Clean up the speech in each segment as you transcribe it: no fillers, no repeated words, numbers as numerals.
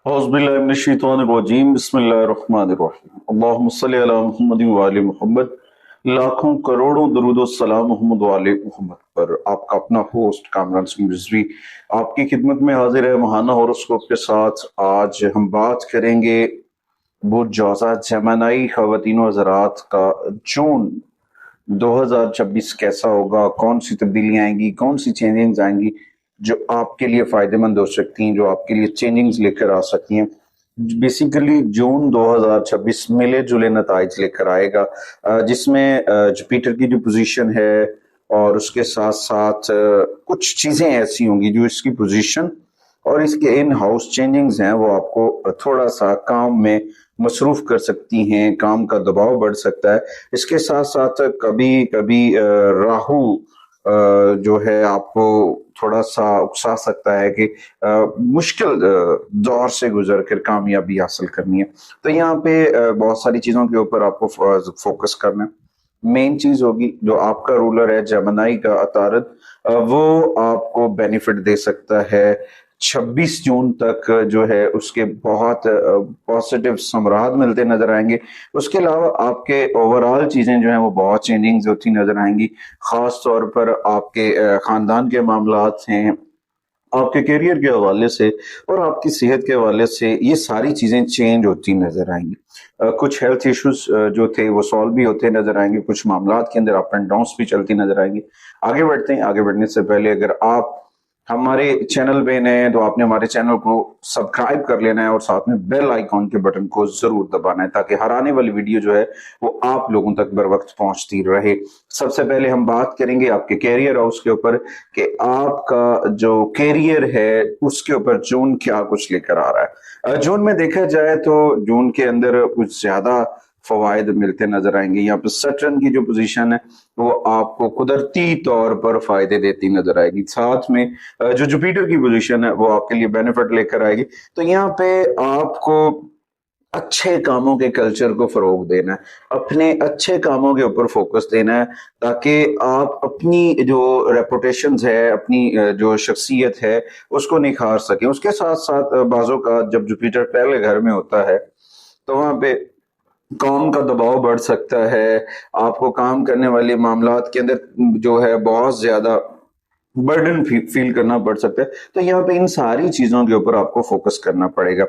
औज़ुबिल्लाहिमिनश्शैतानिर्रजीम बिस्मिल्लाहिर्रहमानिर्रहीम अल्लाहुम्मा सल्लि अला मुहम्मदिन व आलि मुहम्मद। लाखों करोड़ों दरूद व सलाम मोहम्मद व आले मोहम्मद पर। आपका अपना होस्ट कामरान सिंह रिजवी आपकी खिदमत में हाजिर है महाना हॉरोस्कोप के साथ। आज हम बात करेंगे बुर्ज औज़ा जेमिनी ख़वातीन व हज़रात का जून 2026 कैसा होगा, कौन सी तब्दीलियां आएंगी, कौन सी चेंजिंग्स आएंगी जो आपके लिए फायदेमंद हो सकती हैं, जो आपके लिए चेंजिंग्स लेकर आ सकती हैं। बेसिकली जून 2026 मिले जुले नताइज लेकर आएगा, जिसमें जुपिटर की जो पोजीशन है और उसके साथ साथ कुछ चीजें ऐसी होंगी जो इसकी पोजीशन और इसके इन हाउस चेंजिंग्स हैं वो आपको थोड़ा सा काम में मसरूफ कर सकती हैं, काम का दबाव बढ़ सकता है। इसके साथ साथ कभी कभी राहु जो है आपको थोड़ा सा उकसा सकता है कि मुश्किल दौर से गुजर कर कामयाबी हासिल करनी है। तो यहाँ पे बहुत सारी चीजों के ऊपर आपको फोकस करना है। मेन चीज होगी जो आपका रूलर है जेमिनी का अतारद, वो आपको बेनिफिट दे सकता है। 26 जून तक जो है उसके बहुत पॉजिटिव समरात मिलते नजर आएंगे। उसके अलावा आपके ओवरऑल चीजें जो हैं वो बहुत चेंजिंग्स होती नजर आएंगी। खास तौर पर आपके खानदान के मामलात हैं, आपके करियर के हवाले से और आपकी सेहत के हवाले से ये सारी चीजें चेंज होती नजर आएंगी। कुछ हेल्थ इश्यूज जो थे वो सॉल्व भी होते नजर आएंगे, कुछ मामलात के अंदर अप एंड डाउन्स भी चलती नजर आएंगी। आगे बढ़ते हैं। आगे बढ़ने से पहले अगर आप हमारे चैनल पे नए हैं तो आपने हमारे चैनल को सब्सक्राइब कर लेना है और साथ में बेल आइकॉन के बटन को जरूर दबाना है ताकि हर आने वाली वीडियो जो है वो आप लोगों तक बर वक्त पहुंचती रहे। सबसे पहले हम बात करेंगे आपके कैरियर हाउस के ऊपर कि आपका जो कैरियर है उसके ऊपर जून क्या कुछ लेकर आ रहा है। जून में देखा जाए तो जून के अंदर कुछ ज्यादा फवायद मिलते नजर आएंगे। यहाँ पर सैटर्न की जो पोजीशन है वो आपको कुदरती तौर पर फायदे देती नजर आएगी। साथ में जो जुपिटर की पोजीशन है वो आपके लिए बेनिफिट लेकर आएगी। तो यहाँ पे आपको अच्छे कामों के कल्चर को फरोग देना है, अपने अच्छे कामों के ऊपर फोकस देना है ताकि आप अपनी जो रेपुटेशन है, अपनी जो शख्सियत है उसको निखार सकें। उसके साथ साथ बाजों का जब जुपिटर पहले घर में होता है तो वहां पे काम का दबाव बढ़ सकता है। आपको काम करने वाले मामलात के अंदर जो है बहुत ज्यादा बर्डन फील करना पड़ सकता है। तो यहाँ पे इन सारी चीजों के ऊपर आपको फोकस करना पड़ेगा।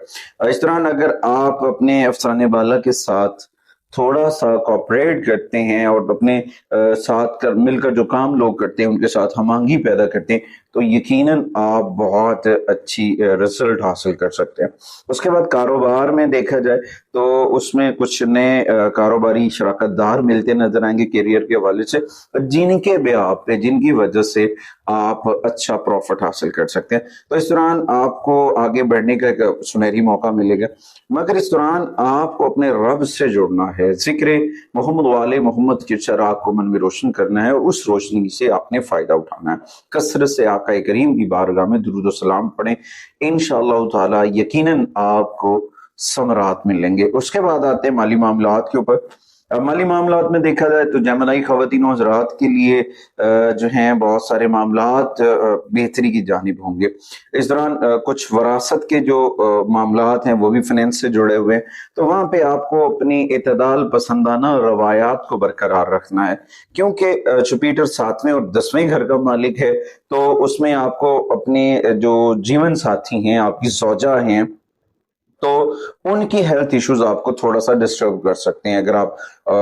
इस दौरान अगर आप अपने अफसरान बाला के साथ थोड़ा सा कोऑपरेट करते हैं और अपने साथ मिलकर जो काम लोग करते हैं उनके साथ हमआहंगी पैदा करते हैं तो यकीनन आप बहुत अच्छी रिजल्ट हासिल कर सकते हैं। उसके बाद कारोबार में देखा जाए तो उसमें कुछ नए कारोबारी शराकतदार मिलते नजर आएंगे कैरियर के हवाले से, जिनके ब्याह पे जिनकी वजह से आप अच्छा प्रॉफिट हासिल कर सकते हैं। तो इस दौरान आपको आगे बढ़ने का एक सुनहरी मौका मिलेगा, मगर इस दौरान आपको अपने रब से जुड़ना है, जिक्र मोहम्मद वाले मोहम्मद के चराग को मन में रोशन करना है और उस रोशनी से आपने फायदा उठाना है। कसरत से आका करीम की बारगाह में दुरूद सलाम पढ़ें, इंशाअल्लाह ताला यकीनन आपको समरात मिलेंगे। उसके बाद आते हैं माली मामलात के ऊपर। माली मामलात में देखा जाए तो जेमिनी ख़वातीन व हज़रात के लिए जो हैं बहुत सारे मामलात बेहतरी की जानिब होंगे। इस दौरान कुछ वरासत के जो मामलात हैं वो भी फाइनेंस से जुड़े हुए हैं। तो वहां पे आपको अपनी इतदाल पसंदाना रवायात को बरकरार रखना है, क्योंकि जुपिटर 7वें और 10वें घर का मालिक है। तो उसमें आपको अपने जो जीवन साथी हैं, आपकी ज़ौजा हैं, तो उनकी हेल्थ इश्यूज आपको थोड़ा सा डिस्टर्ब कर सकते हैं। अगर आप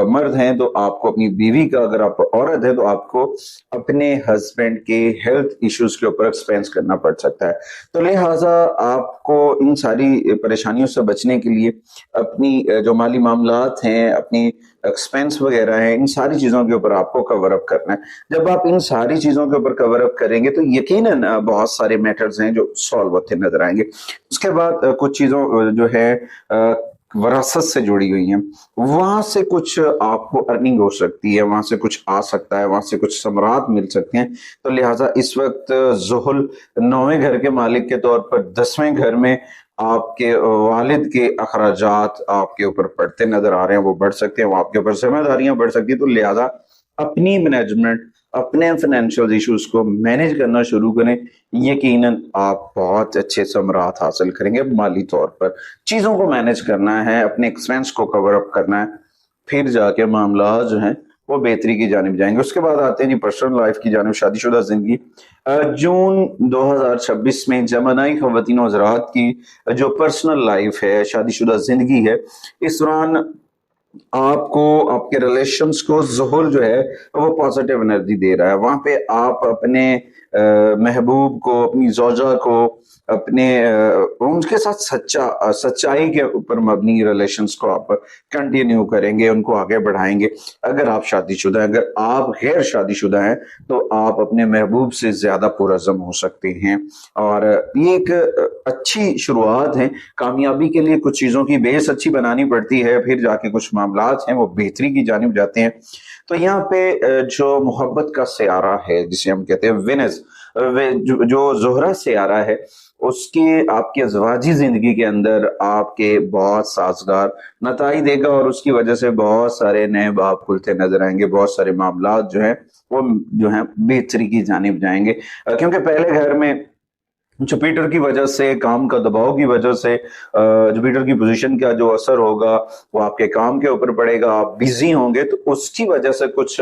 मर्द हैं तो आपको अपनी बीवी का, अगर आप औरत है तो आपको अपने हस्बैंड के हेल्थ इश्यूज के ऊपर एक्सपेंस करना पड़ सकता है। तो लिहाजा आपको इन सारी परेशानियों से बचने के लिए अपनी जो माली मामलात हैं, अपनी एक्सपेंस वगैरह हैं, इन सारी चीजों के ऊपर आपको कवर अप करना है। जब आप इन सारी चीजों के ऊपर कवर अप करेंगे तो यकीनन बहुत सारे मैटर्स हैं जो सॉल्व होते नजर आएंगे। उसके बाद कुछ चीजों जो है वरासत से जुड़ी हुई हैं, वहां से कुछ आपको अर्निंग हो सकती है, वहां से कुछ आ सकता है, वहां से कुछ समरात मिल सकते हैं। तो लिहाजा इस वक्त ज़ुहल 9वें घर के मालिक के तौर पर 10वें घर में आपके वालिद के अखराजात आपके ऊपर पड़ते नजर आ रहे हैं, वो बढ़ सकते हैं, वो आपके ऊपर जिम्मेदारियां बढ़ सकती है। तो लिहाजा अपनी मैनेजमेंट, اپنے فائنینشیل ایشوز کو مینیج کرنا شروع کریں، یقیناً آپ بہت اچھے ثمرات حاصل کریں گے۔ مالی طور پر چیزوں کو مینیج کرنا ہے، اپنے ایکسپینس کو کور اپ کرنا ہے، پھر جا کے معاملات جو ہیں وہ بہتری کی جانب جائیں گے۔ اس کے بعد آتے ہیں جی پرسنل لائف کی جانب، شادی شدہ زندگی۔ جون 2026 میں جمنائی خواتین و حضرات کی جو پرسنل لائف ہے، شادی شدہ زندگی ہے، اس دوران آپ کو آپ کے ریلیشنز کو زحل جو ہے وہ پازیٹیو انرجی دے رہا ہے۔ وہاں پہ آپ اپنے محبوب کو، اپنی زوجہ کو، اپنے ان کے ساتھ سچائی کے اوپر مبنی ریلیشنز کو آپ کنٹینیو کریں گے، ان کو آگے بڑھائیں گے۔ اگر آپ شادی شدہ ہیں، اگر آپ غیر شادی شدہ ہیں تو آپ اپنے محبوب سے زیادہ پرعزم ہو سکتے ہیں، اور یہ ایک اچھی شروعات ہے۔ کامیابی کے لیے کچھ چیزوں کی بیس اچھی بنانی پڑتی ہے، پھر جا کے کچھ معاملات ہیں وہ بہتری کی جانب جاتے ہیں۔ تو یہاں پہ جو محبت کا سیارہ ہے جسے ہم کہتے ہیں وینس، جو زہرہ سیارہ ہے، اس کی آپ کے ازواجی زندگی کے اندر آپ کے بہت سازگار نتائج دے گا، اور اس کی وجہ سے بہت سارے نئے باب کھلتے نظر آئیں گے، بہت سارے معاملات جو ہیں وہ جو ہیں بہتری کی جانب جائیں گے۔ کیونکہ پہلے گھر میں جوپیٹر کی وجہ سے، کام کا دباؤ کی وجہ سے، جوپیٹر کی پوزیشن کا جو اثر ہوگا وہ آپ کے کام کے اوپر پڑے گا، آپ بیزی ہوں گے، تو اس کی وجہ سے کچھ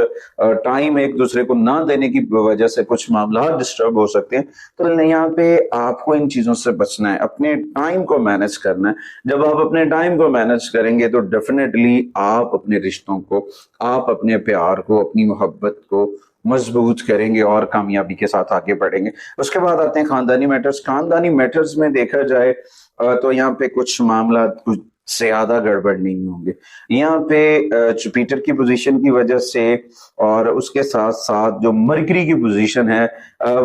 ٹائم ایک دوسرے کو نہ دینے کی وجہ سے کچھ معاملات ڈسٹرب ہو سکتے ہیں۔ تو یہاں پہ آپ کو ان چیزوں سے بچنا ہے، اپنے ٹائم کو مینیج کرنا ہے۔ جب آپ اپنے ٹائم کو مینیج کریں گے تو ڈیفینیٹلی آپ اپنے رشتوں کو، آپ اپنے پیار کو، اپنی محبت کو مضبوط کریں گے اور کامیابی کے ساتھ آگے بڑھیں گے۔ اس کے بعد آتے ہیں خاندانی میٹرز۔ خاندانی میٹرز میں دیکھا جائے تو یہاں پہ کچھ معاملات کچھ زیادہ گڑبڑ نہیں ہوں گے۔ یہاں پہ جوپیٹر کی پوزیشن کی وجہ سے اور اس کے ساتھ ساتھ جو مرکری کی پوزیشن ہے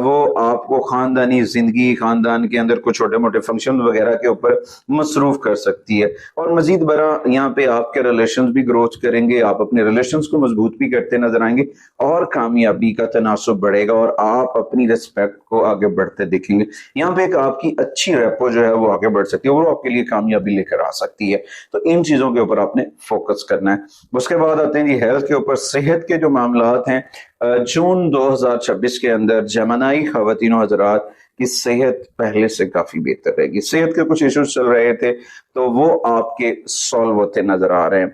وہ آپ کو خاندانی زندگی، خاندان کے اندر کچھ چھوٹے موٹے فنکشن وغیرہ کے اوپر مصروف کر سکتی ہے، اور مزید برآں یہاں پہ آپ کے ریلیشنز بھی گروتھ کریں گے، آپ اپنے ریلیشنز کو مضبوط بھی کرتے نظر آئیں گے، اور کامیابی کا تناسب بڑھے گا، اور آپ اپنی ریسپیکٹ کو آگے بڑھتے دیکھیں گے۔ یہاں پہ ایک آپ کی اچھی ریپو جو ہے وہ آگے بڑھ سکتی ہے، وہ آپ کے لیے کامیابی لے کر آ سکتی ہے۔ تو ان چیزوں کے اوپر آپ نے فوکس کرنا ہے۔ اس کے بعد آتے ہیں جی ہیلتھ کے اوپر، صحت کے جو معاملات ہیں۔ جون 2026 کے اندر جمنائی خواتین و حضرات کی صحت پہلے سے کافی بہتر رہے گی۔ صحت کے کچھ ایشوز چل رہے تھے تو وہ آپ کے سالو ہوتے نظر آ رہے ہیں،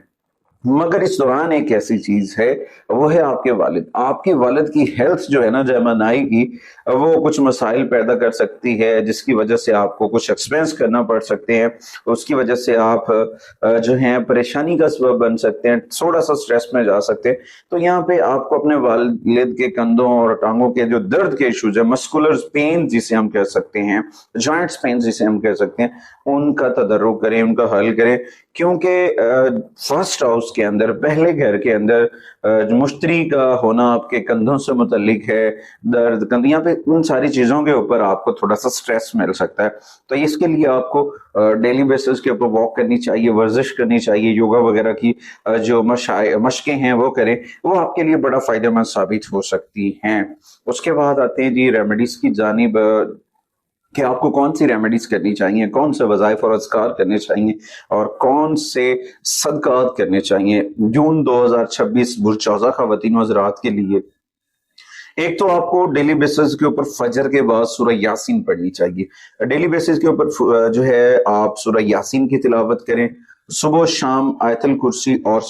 مگر اس دوران ایک ایسی چیز ہے، وہ ہے آپ کے والد۔ آپ کے والد کی ہیلتھ جو ہے نا جمنائی کی، وہ کچھ مسائل پیدا کر سکتی ہے، جس کی وجہ سے آپ کو کچھ ایکسپینس کرنا پڑ سکتے ہیں، اس کی وجہ سے آپ جو ہیں پریشانی کا سبب بن سکتے ہیں، تھوڑا سا سٹریس میں جا سکتے ہیں۔ تو یہاں پہ آپ کو اپنے والد کے کندھوں اور ٹانگوں کے جو درد کے ایشوز ہیں، مسکولر پین جسے ہم کہہ سکتے ہیں، جوائنٹس پین جسے ہم کہہ سکتے ہیں، ان کا تدارک کریں، ان کا حل کریں، کیونکہ فرسٹ ہاؤس کے اندر، پہلے گھر کے اندر مشتری کا ہونا آپ کے کندھوں سے متعلق ہے، درد کندھ، یہاں پہ ان ساری چیزوں کے اوپر آپ کو تھوڑا سا سٹریس مل سکتا ہے۔ تو اس کے لیے آپ کو ڈیلی بیسس کے اوپر واک کرنی چاہیے، ورزش کرنی چاہیے، یوگا وغیرہ کی جو مشقیں ہیں وہ کریں، وہ آپ کے لیے بڑا فائدہ مند ثابت ہو سکتی ہیں۔ اس کے بعد آتے ہیں جی ریمیڈیز کی جانب، کہ آپ کو کون سی ریمیڈیز کرنی چاہیے، کون سے وظائف اور اذکار کرنے چاہیے، اور کون سے صدقات کرنے چاہیے جون 2026 برچوزہ خواتین و حضرات کے لیے۔ ایک تو آپ کو ڈیلی بیسس کے اوپر فجر کے بعد سورہ یاسین پڑھنی چاہیے۔ ڈیلی بیسس کے اوپر جو ہے آپ سورہ یاسین کی تلاوت کریں، صبح و شام آیت الکرسی اور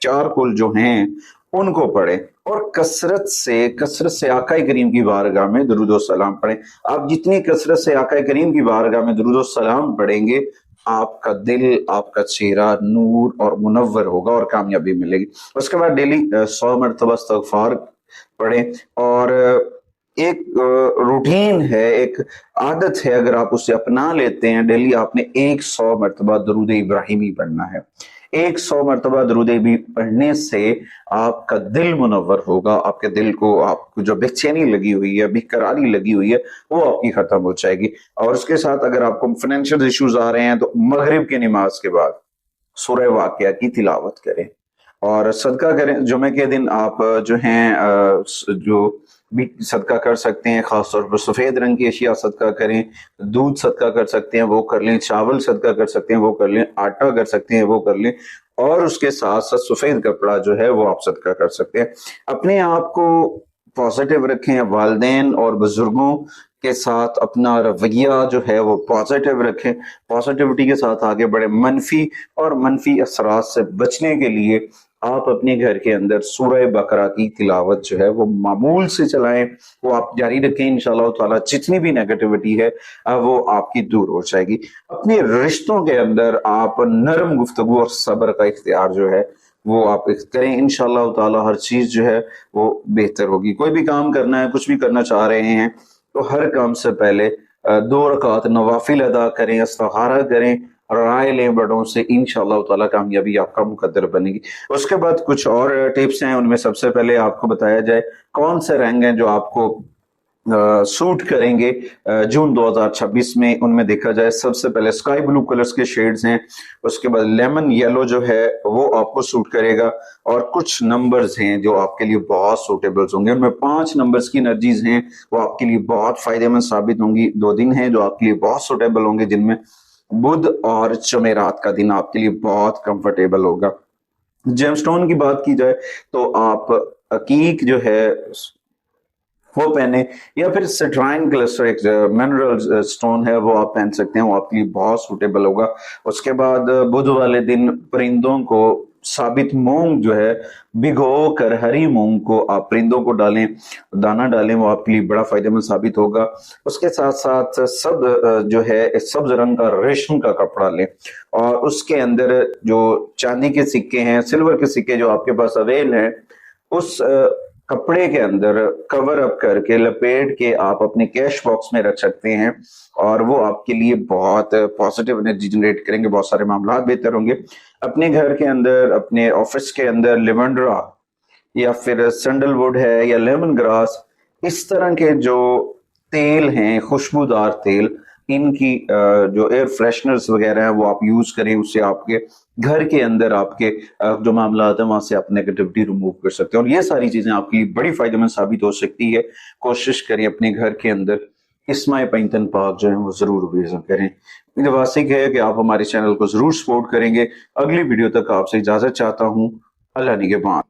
چار کل جو ہیں ان کو پڑھیں، اور کثرت سے آقا کریم کی بارگاہ میں درود و سلام پڑھیں۔ آپ جتنی کثرت سے آقا کریم کی بارگاہ میں درود و سلام پڑھیں گے، آپ کا دل، آپ کا چہرہ نور اور منور ہوگا اور کامیابی ملے گی۔ اس کے بعد ڈیلی 100 مرتبہ استغفار پڑھیں، اور ایک روٹین ہے، ایک عادت ہے، اگر آپ اسے اپنا لیتے ہیں، ڈیلی آپ نے 100 مرتبہ درود ابراہیمی پڑھنا ہے۔ 100 مرتبہ درود ابراہیمی پڑھنے سے آپ کا دل منور ہوگا، آپ کے دل کو، آپ کو جو بے چینی لگی ہوئی ہے، بے قراری لگی ہوئی ہے، وہ آپ کی ختم ہو جائے گی۔ اور اس کے ساتھ اگر آپ کو فائنینشیل ایشوز آ رہے ہیں تو مغرب کی نماز کے بعد سورہ واقعہ کی تلاوت کریں اور صدقہ کریں۔ جمعے کے دن آپ جو ہیں جو بھی صدقہ کر سکتے ہیں، خاص طور پر سفید رنگ کی اشیاء صدقہ کریں، دودھ صدقہ کر سکتے ہیں وہ کر لیں، چاول صدقہ کر سکتے ہیں وہ کر لیں، آٹا کر سکتے ہیں وہ کر لیں، اور اس کے ساتھ ساتھ سفید کپڑا جو ہے وہ آپ صدقہ کر سکتے ہیں۔ اپنے آپ کو पॉजिटिव रखें, वालिदैन और बुजुर्गों के साथ अपना रवैया जो है वो पॉजिटिव रखें, पॉजिटिविटी के साथ आगे बढ़े। मनफी असरात से बचने के लिए आप अपने घर के अंदर सूरह बकरा की तिलावत जो है वो मामूल से चलाएं, वो आप जारी रखें। इंशाअल्लाह ताला जितनी भी नेगेटिविटी है वो आपकी दूर हो जाएगी। अपने रिश्तों के अंदर आप नरम गुफ्तगू और सब्र का इख्तियार जो है वो आप करें। इंशाअल्लाह ताला हर चीज जो है वो बेहतर होगी। कोई भी काम करना है, कुछ भी करना चाह रहे हैं, तो हर काम से पहले 2 रकात नवाफिल अदा करें, इस्तिखारा करें, राय लें बड़ों से। इंशाअल्लाह ताला कामयाबी आपका मुकद्दर बनेगी। उसके बाद कुछ और टिप्स हैं, उनमें सबसे पहले आपको बताया जाए कौन से रंग हैं जो आपको सूट करेंगे जून 2026 में। उनमें देखा जाए सबसे पहले स्काई ब्लू कलर्स के शेड्स हैं, उसके बाद लेमन येलो जो है वो आपको सूट करेगा, और कुछ नंबर्स हैं जो आपके लिए बहुत सूटेबल होंगे। उनमें 5 नंबर्स की एनर्जीज हैं वो आपके लिए बहुत फायदेमंद साबित होंगी। 2 दिन हैं जो आपके लिए बहुत सूटेबल होंगे, जिनमें बुध और जुमेरात का दिन आपके लिए बहुत कंफर्टेबल होगा। जेमस्टोन की बात की जाए तो आप अकीक जो है वो पहने, या फिर सिट्राइन क्लस्टर एक मिनरल स्टोन है वो आप पहन सकते हैं, वो आपके लिए बहुत सूटेबल होगा। उसके बाद बुध वाले दिन परिंदों को साबित मूंग जो है भिगो कर, हरी मूंग को आप परिंदों को डालें, दाना डालें, वो आपके लिए बड़ा फायदेमंद साबित होगा। उसके साथ साथ सब जो है सब्ज रंग का रेशम का कपड़ा लें, और उसके अंदर जो चांदी के सिक्के हैं, सिल्वर के सिक्के जो आपके पास अवेल हैं, उस कपड़े के अंदर कवर अप करके लपेट के आप अपने कैश बॉक्स में रख सकते हैं, और वो आपके लिए बहुत पॉजिटिव एनर्जी जनरेट करेंगे, बहुत सारे मामला बेहतर होंगे। अपने घर के अंदर, अपने ऑफिस के अंदर लेवेंडरा या फिर सैंडलवुड है या लेमन ग्रास, इस तरह के जो तेल हैं, खुशबूदार तेल, इनकी जो एयर फ्रेशनर्स वगैरह हैं वो आप यूज करें। उससे आपके घर के अंदर आपके जो मामला है वहां से आप नेगेटिविटी रिमूव कर सकते हैं, और ये सारी चीजें आपके लिए बड़ी फायदेमंद साबित हो सकती है। कोशिश करें अपने घर के अंदर इस्माए पैंतन पाक जो है वो जरूर विजिट करें। मेरा वासिक है कि आप हमारे चैनल को जरूर सपोर्ट करेंगे। अगली वीडियो तक आपसे इजाजत चाहता हूँ। अल्लाह निगहबान।